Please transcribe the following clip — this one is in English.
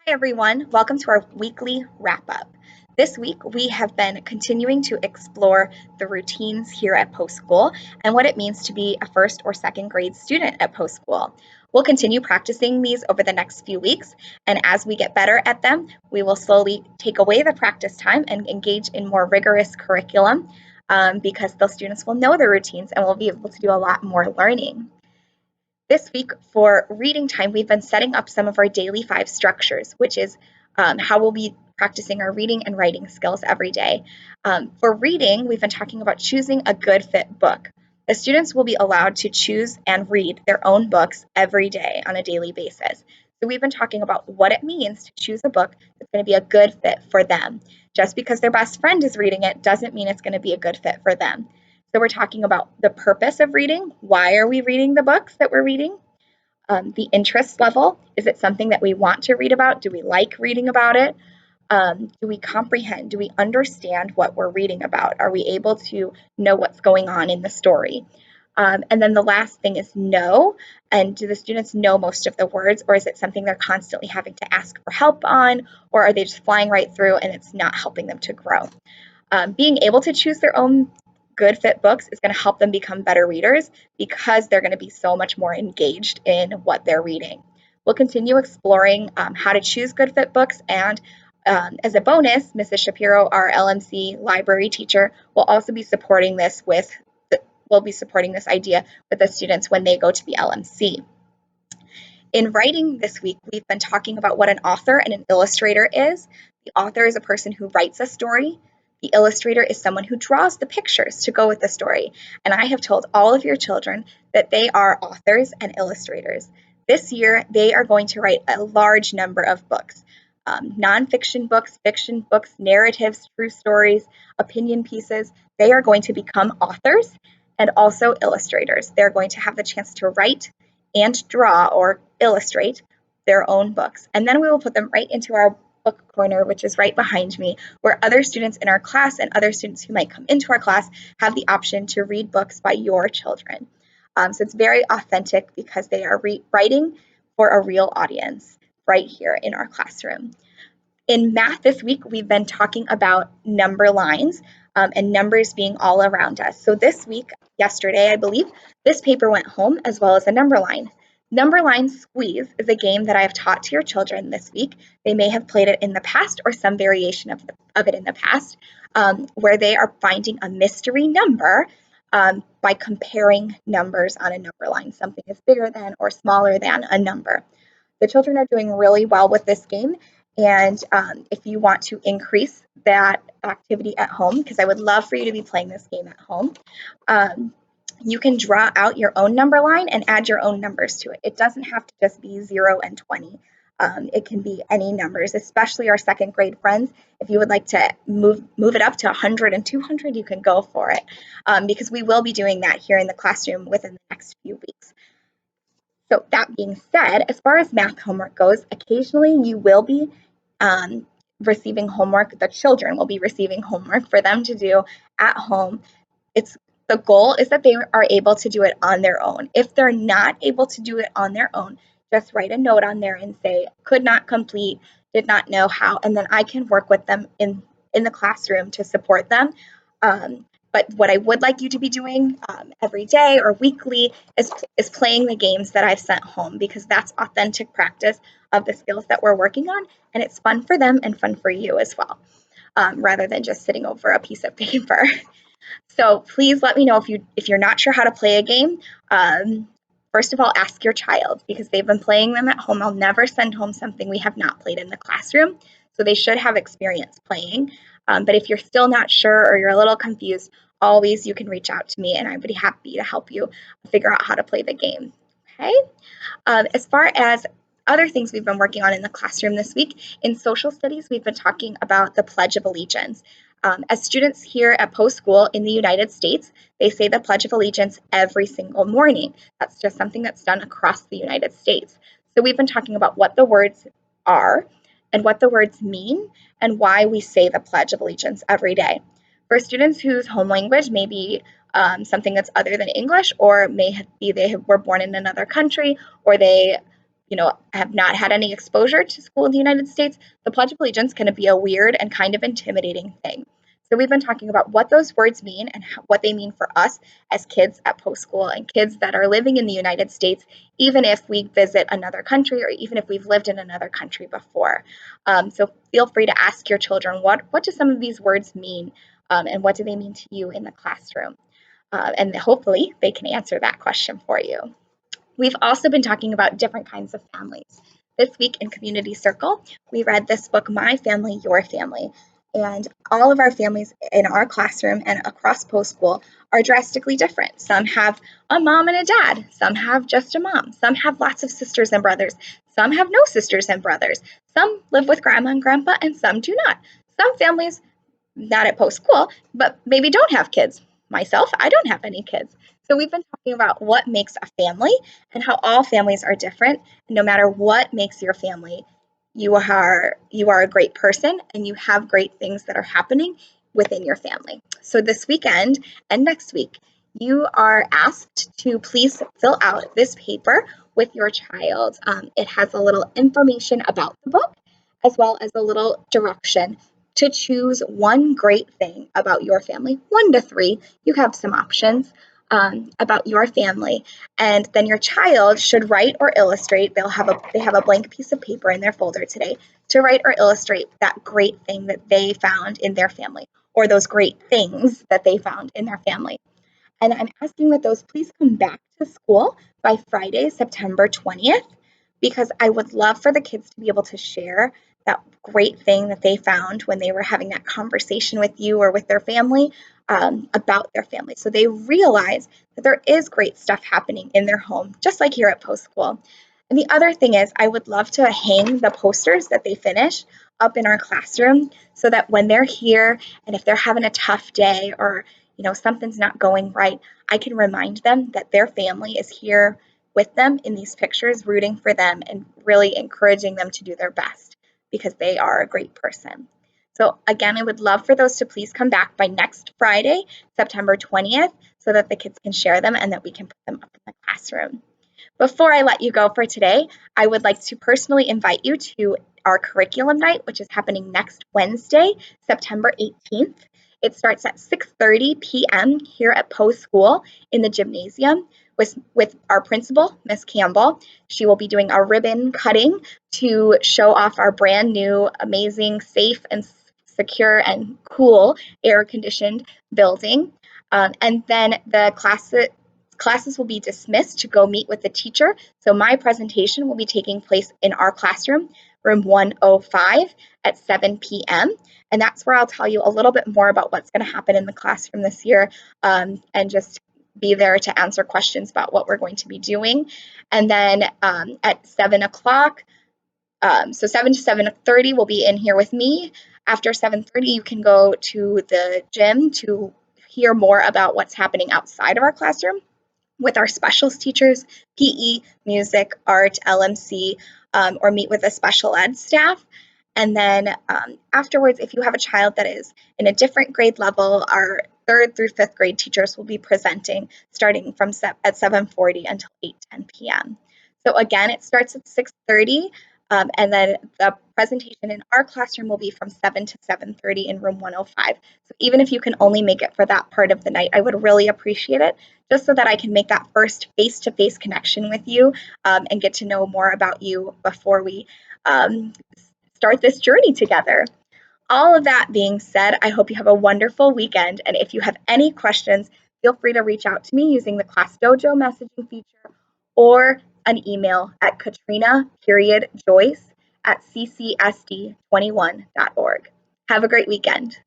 Hi, everyone. Welcome to our weekly wrap up. This week, we have been continuing to explore the routines here at Post School and what it means to be a first or second grade student at Post School. We'll continue practicing these over the next few weeks, and as we get better at them, we will slowly take away the practice time and engage in more rigorous curriculum because the students will know the routines and will be able to do a lot more learning. This week for reading time, we've been setting up some of our daily five structures, which is how we'll be practicing our reading and writing skills every day. For reading, we've been talking about choosing a good fit book. The students will be allowed to choose and read their own books every day on a daily basis. So we've been talking about what it means to choose a book that's going to be a good fit for them. Just because their best friend is reading it doesn't mean it's going to be a good fit for them. So we're talking about the purpose of reading. Why are we reading the books that we're reading? The interest level. Is it something that we want to read about? Do we like reading about it? Do we comprehend? Do we understand what we're reading about? Are we able to know what's going on in the story? And then the last thing is know. And do the students know most of the words, or is it something they're constantly having to ask for help on, or are they just flying right through and it's not helping them to grow? Being able to choose their own good fit books is going to help them become better readers because they're going to be so much more engaged in what they're reading. We'll continue exploring how to choose good fit books, and as a bonus, Mrs. Shapiro, our LMC library teacher, will also be supporting this idea with the students when they go to the LMC. In writing this week, we've been talking about what an author and an illustrator is. The author is a person who writes a story. The illustrator is someone who draws the pictures to go with the story. And I have told all of your children that they are authors and illustrators. This year, they are going to write a large number of books. Nonfiction books, fiction books, narratives, true stories, opinion pieces. They are going to become authors and also illustrators. They're going to have the chance to write and draw or illustrate their own books. And then we will put them right into our book corner, which is right behind me, where other students in our class and other students who might come into our class have the option to read books by your children. So it's very authentic because they are writing for a real audience right here in our classroom. In math this week, we've been talking about number lines and numbers being all around us. So this week, yesterday, I believe, this paper went home as well as a number line. Number line squeeze is a game that I have taught to your children this week. They may have played it in the past or some variation of it in the past, where they are finding a mystery number by comparing numbers on a number line. Something is bigger than or smaller than a number. The children are doing really well with this game. And if you want to increase that activity at home, because I would love for you to be playing this game at home, you can draw out your own number line and add your own numbers to it. It doesn't have to just be 0 and 20. It can be any numbers, especially our second grade friends. If you would like to move it up to 100 and 200, you can go for it, because we will be doing that here in the classroom within the next few weeks. So that being said, as far as math homework goes, occasionally you will be receiving homework. The children will be receiving homework for them to do at home. The goal is that they are able to do it on their own. If they're not able to do it on their own, just write a note on there and say, could not complete, did not know how, and then I can work with them in the classroom to support them. But what I would like you to be doing every day or weekly is playing the games that I've sent home, because that's authentic practice of the skills that we're working on, and it's fun for them and fun for you as well, rather than just sitting over a piece of paper. So please let me know if you're not sure how to play a game. First of all, ask your child, because they've been playing them at home. I'll never send home something we have not played in the classroom, so they should have experience playing. But if you're still not sure or you're a little confused, always you can reach out to me and I would be happy to help you figure out how to play the game. Okay? As far as other things we've been working on in the classroom this week, in social studies, we've been talking about the Pledge of Allegiance. As students here at Post School in the United States, they say the Pledge of Allegiance every single morning. That's just something that's done across the United States. So we've been talking about what the words are and what the words mean and why we say the Pledge of Allegiance every day. For students whose home language may be something that's other than English, or may be they were born in another country, or they have not had any exposure to school in the United States, the Pledge of Allegiance can be a weird and kind of intimidating thing. So we've been talking about what those words mean and what they mean for us as kids at post school and kids that are living in the United States, even if we visit another country or even if we've lived in another country before. So feel free to ask your children, what do some of these words mean, and what do they mean to you in the classroom? And hopefully they can answer that question for you. We've also been talking about different kinds of families. This week in Community Circle, we read this book, My Family, Your Family. And all of our families in our classroom and across post school are drastically different. Some have a mom and a dad. Some have just a mom. Some have lots of sisters and brothers. Some have no sisters and brothers. Some live with grandma and grandpa, and some do not. Some families, not at post school, but maybe don't have kids. Myself, I don't have any kids. So we've been talking about what makes a family and how all families are different. No matter what makes your family, you are a great person and you have great things that are happening within your family. So this weekend and next week, you are asked to please fill out this paper with your child. It has a little information about the book as well as a little direction to choose one great thing about your family, 1 to 3. You have some options about your family, and then your child should write or illustrate. They have a blank piece of paper in their folder today to write or illustrate that great thing that they found in their family, or those great things that they found in their family. And I'm asking that those please come back to school by Friday, September 20th, because I would love for the kids to be able to share that great thing that they found when they were having that conversation with you or with their family, about their family. So they realize that there is great stuff happening in their home, just like here at Post School. And the other thing is, I would love to hang the posters that they finish up in our classroom so that when they're here and if they're having a tough day or something's not going right, I can remind them that their family is here with them in these pictures, rooting for them and really encouraging them to do their best because they are a great person. So again, I would love for those to please come back by next Friday, September 20th, so that the kids can share them and that we can put them up in the classroom. Before I let you go for today, I would like to personally invite you to our curriculum night, which is happening next Wednesday, September 18th. It starts at 6:30 p.m. here at Poe School in the gymnasium with our principal, Miss Campbell. She will be doing a ribbon cutting to show off our brand new, amazing, safe and secure and cool air-conditioned building. And then the classes will be dismissed to go meet with the teacher. So my presentation will be taking place in our classroom, room 105 at 7 p.m. And that's where I'll tell you a little bit more about what's going to happen in the classroom this year, and just be there to answer questions about what we're going to be doing. And then at 7 o'clock, so 7 to 7:30 will be in here with me. After 7:30, you can go to the gym to hear more about what's happening outside of our classroom with our specials teachers, PE, music, art, LMC, or meet with the special ed staff. And then afterwards, if you have a child that is in a different grade level, our 3rd through 5th grade teachers will be presenting starting from at 7:40 until 8:10 p.m. So again, it starts at 6:30. And then the presentation in our classroom will be from 7 to 7:30 in room 105. So even if you can only make it for that part of the night, I would really appreciate it, just so that I can make that first face-to-face connection with you, and get to know more about you before we start this journey together. All of that being said, I hope you have a wonderful weekend. And if you have any questions, feel free to reach out to me using the Class Dojo messaging feature or an email at Katrina.Joyce@ccsd21.org. Have a great weekend.